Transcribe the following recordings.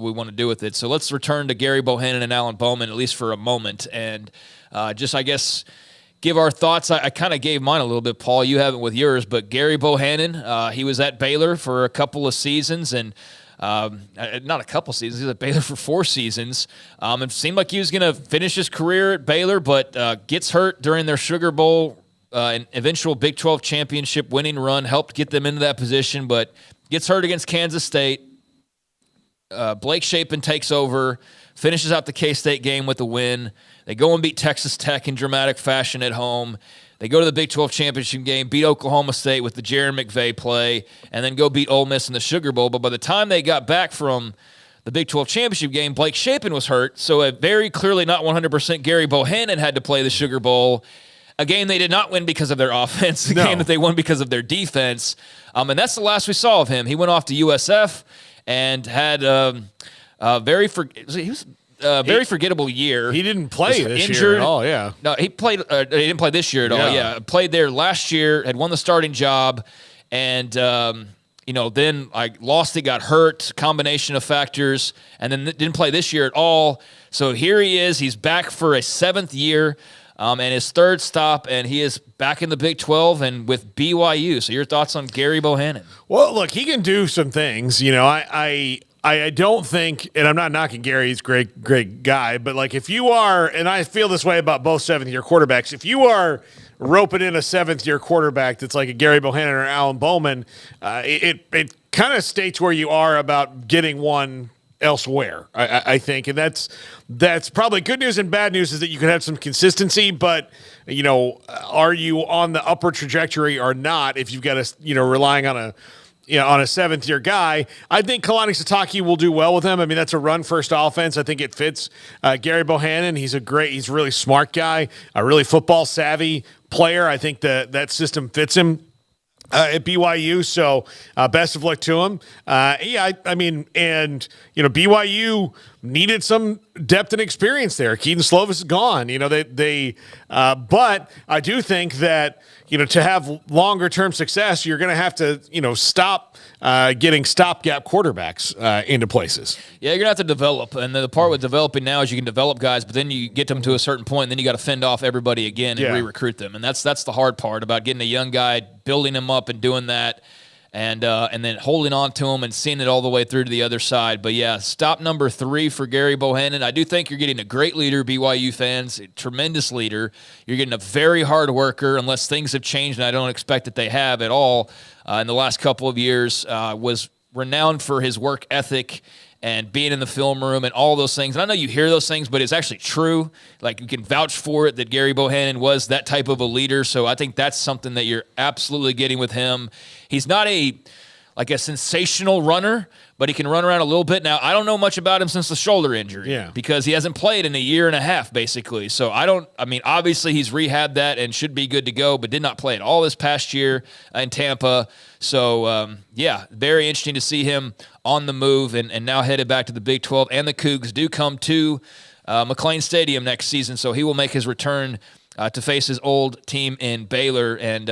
we want to do with it. So let's return to Gerry Bohanon and Alan Bowman, at least for a moment, and just, I guess, give our thoughts. I kind of gave mine a little bit, Paul. You haven't with yours, but Gerry Bohanon, he was at Baylor for a couple of seasons, and not a couple seasons. He was at Baylor for 4 seasons. It seemed like he was going to finish his career at Baylor, but gets hurt during their Sugar Bowl and eventual Big 12 championship winning run, helped get them into that position, but gets hurt against Kansas State. Blake Shapen takes over, finishes out the K-State game with a win. They go and beat Texas Tech in dramatic fashion at home. They go to the Big 12 championship game, beat Oklahoma State with the Jaron McVay play, and then go beat Ole Miss in the Sugar Bowl. But by the time they got back from the Big 12 championship game, Blake Shapen was hurt, so a very clearly not 100% Gerry Bohanon had to play the Sugar Bowl, a game they did not win because of their offense, a game that they won because of their defense. And that's the last we saw of him. He went off to USF and had very forgettable year. He didn't play this year at all, yeah. No, he didn't play this year at all, yeah. Played there last year, had won the starting job, and then lost it, got hurt, combination of factors, and then didn't play this year at all. So here he is. He's back for a 7th year. And his 3rd stop, and he is back in the Big 12 and with BYU. So your thoughts on Gerry Bohanon? Well, look, he can do some things. I don't think, and I'm not knocking Gerry, he's a great guy, but like if you are, and I feel this way about both 7th-year quarterbacks, if you are roping in a 7th-year quarterback that's like a Gerry Bohanon or Alan Bowman, it kind of states where you are about getting one elsewhere, I think, and that's probably good news and bad news is that you can have some consistency, but are you on the upward trajectory or not? If you've got relying on a 7th-year guy, I think Kalani Sitake will do well with him. I mean, that's a run-first offense. I think it fits Gerry Bohanon. He's a really smart guy, a really football-savvy player. I think that system fits him at BYU, so best of luck to him. BYU needed some depth and experience there. Keaton Slovis is gone. But I do think that to have longer term success, you're going to have to stop getting stopgap quarterbacks into places. Yeah, you're going to have to develop, and the part with developing now is you can develop guys, but then you get them to a certain point, and then you got to fend off everybody again and re-recruit them, and that's the hard part about getting a young guy, building him up, and doing that. And then holding on to him and seeing it all the way through to the other side. But, yeah, stop number 3 for Gerry Bohanon. I do think you're getting a great leader, BYU fans, a tremendous leader. You're getting a very hard worker, unless things have changed, and I don't expect that they have at all in the last couple of years. Was renowned for his work ethic and being in the film room and all those things. And I know you hear those things, but it's actually true. Like, you can vouch for it that Gerry Bohanon was that type of a leader. So I think that's something that you're absolutely getting with him. He's not a sensational runner, but he can run around a little bit. Now, I don't know much about him since the shoulder injury because he hasn't played in a year and a half, basically. So obviously he's rehabbed that and should be good to go, but did not play at all this past year in Tampa. So, very interesting to see him on the move and now headed back to the Big 12. And the Cougs do come to McLean Stadium next season, so he will make his return to face his old team in Baylor, and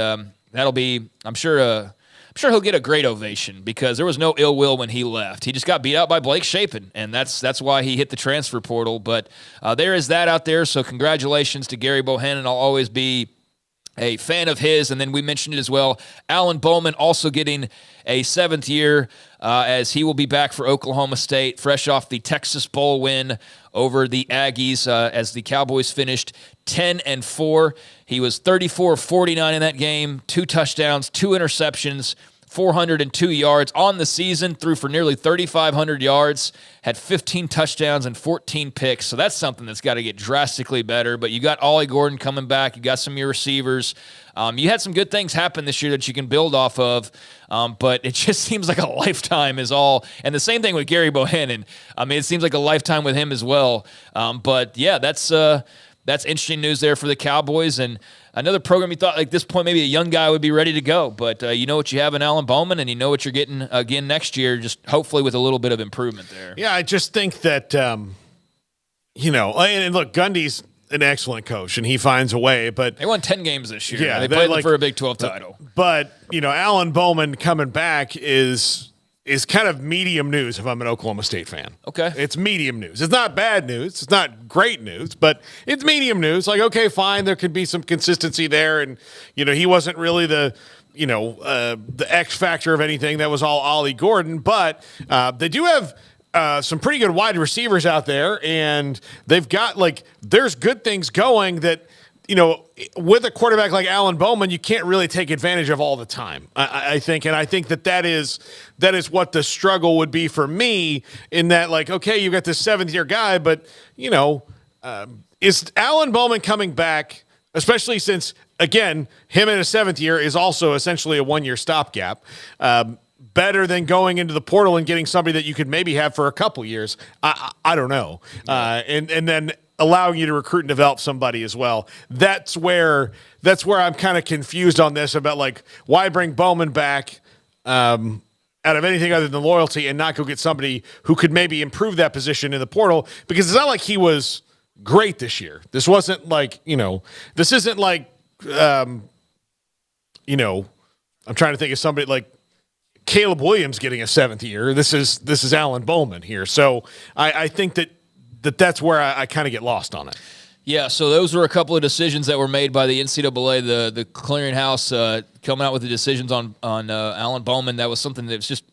that'll be, I'm sure he'll get a great ovation because there was no ill will when he left. He just got beat out by Blake Shapen, and that's why he hit the transfer portal. But there is that out there, so congratulations to Gerry Bohanon. I'll always be a fan of his. And then we mentioned it as well, Alan Bowman also getting a 7th year as he will be back for Oklahoma State, fresh off the Texas Bowl win over the Aggies as the Cowboys finished 10-4. He was 34-49 in that game, 2 touchdowns, 2 interceptions, 402 yards on the season, threw for nearly 3,500 yards, had 15 touchdowns and 14 picks. So that's something that's got to get drastically better. But you got Ollie Gordon coming back. You got some of your receivers. You had some good things happen this year that you can build off of. But it just seems like a lifetime is all. And the same thing with Gerry Bohanon. It seems like a lifetime with him as well. That's interesting news there for the Cowboys. And another program you thought at this point maybe a young guy would be ready to go. But you know what you have in Alan Bowman, and you know what you're getting again next year, just hopefully with a little bit of improvement there. Yeah, I just think that, and look, Gundy's an excellent coach, and he finds a way. But they won 10 games this year. Yeah, they played for a Big 12 title. But, Alan Bowman coming back is is kind of medium news if I'm an Oklahoma State fan. Okay. It's medium news. It's not bad news. It's not great news, but it's medium news. Like, okay, fine, there could be some consistency there. And, he wasn't really the X factor of anything. That was all Ollie Gordon. But they do have some pretty good wide receivers out there, and they've got, there's good things going that, with a quarterback like Alan Bowman, you can't really take advantage of all the time, I think. And I think that is what the struggle would be for me, in that, okay, you've got this 7th-year guy, but, is Alan Bowman coming back, especially since, again, him in a 7th year is also essentially a 1-year stopgap, better than going into the portal and getting somebody that you could maybe have for a couple years? I don't know. And then allowing you to recruit and develop somebody as well. That's where I'm kind of confused on this about, why bring Bowman back out of anything other than loyalty and not go get somebody who could maybe improve that position in the portal, because it's not like he was great this year. This wasn't this isn't I'm trying to think of somebody like Caleb Williams getting a 7th year. This is Alan Bowman here. So I think that's where I kind of get lost on it. Yeah, so those were a couple of decisions that were made by the NCAA, the clearinghouse, coming out with the decisions on Alan Bowman. That was something that was just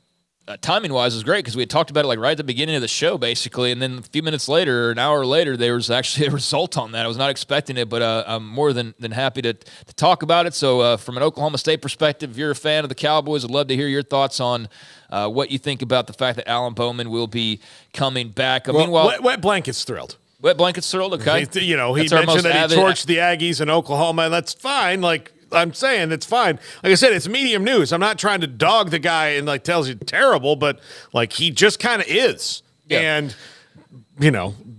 timing-wise was great, because we had talked about it right at the beginning of the show, basically, and then a few minutes later, or an hour later, there was actually a result on that. I was not expecting it, but I'm more than happy to talk about it. So from an Oklahoma State perspective, if you're a fan of the Cowboys, I'd love to hear your thoughts on what you think about the fact that Alan Bowman will be coming back. Meanwhile, Wet Blanket's thrilled. Wet Blanket's thrilled, okay. He mentioned that he torched the Aggies in Oklahoma, and that's fine. I'm saying it's fine. Like I said, it's medium news. I'm not trying to dog the guy and tells you terrible, but he just kind of is. Yeah. And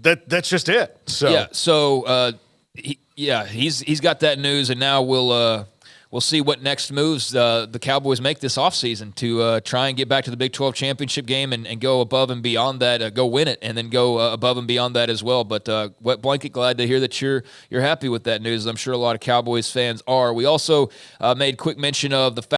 that's just it. So yeah. So he's got that news, and now we'll see what next moves the Cowboys make this offseason to try and get back to the Big 12 championship game and go above and beyond that, go win it, and then go above and beyond that as well. But Wet Blanket, glad to hear that you're happy with that news. I'm sure a lot of Cowboys fans are. We also made quick mention of the fact